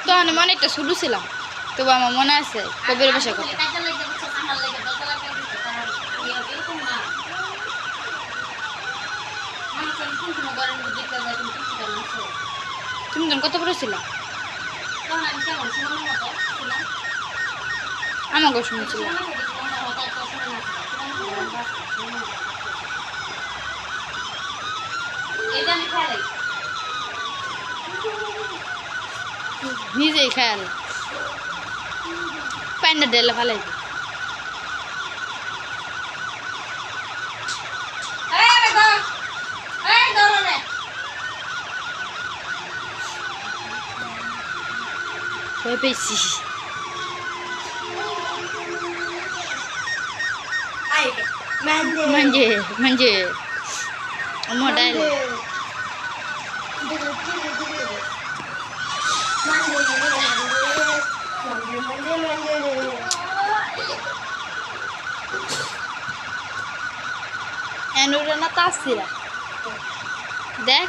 তো আমি মনে একটা শুরু ছিলাম, তবু আমার মনে আছে কবির বাসার কথা। তুমি তখন কত বড় ছিলাম? আমাকে শুনেছিলাম। নিজেই খেয়াল প্যান্ডা ডেলে ফেলাই ভয় পেয়েছি। म्हणजे मोबाईल এনুরা তাসিরা দেখ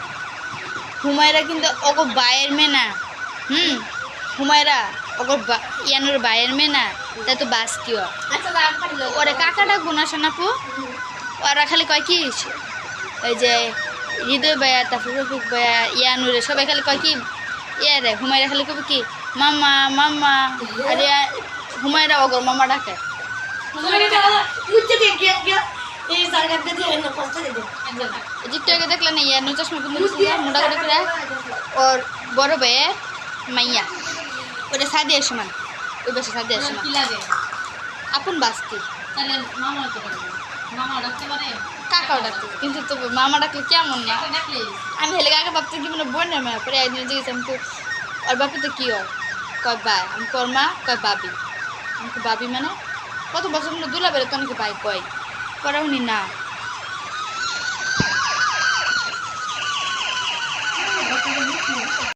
হুমায়রা কিন্তু ওগো বায়ের মেয়ে না। হুমায়রা ওগো ইয়ানুর বায়ের মেয়ে না, তা তো বাস্তিও ওরে কাকা ডাকবো না সোনাপু। ওরা খালি কয় কি ওই যে হৃদয় ভাইয়া তারপর রফিক ভাইয়া ইয়ানুরে সবাই খালি কয় কি ইয়া রে, হুমায়রা খালি কবে কি মাম্মা মাম্মা। আর হুমায়রা ওগর মামা ডাকে। দেখলেন না ইয়ানু চশমা মোটা করে করে ওর বড় ভাইয়ের মাইয়া ওটা সাদিয়ার সমান, ওই বেশি সাদিয়ার সমান আপন বাস্তি কাকাও ডাকতে, কিন্তু তো মামা ডাকলে কেমন না। আমি হেলে কাকা ভাবতে কি মানে বোনের মেয়ে, পরে একদিন জিজ্ঞেস আমি ওর বাপি তো কি হয়, কয় ভাই। আমি কর মা, কয় বাবি। আমি বাবি মানে কত বছর দুলা বেড়ে তো অনেকে ভাই কয়, পরে উনি না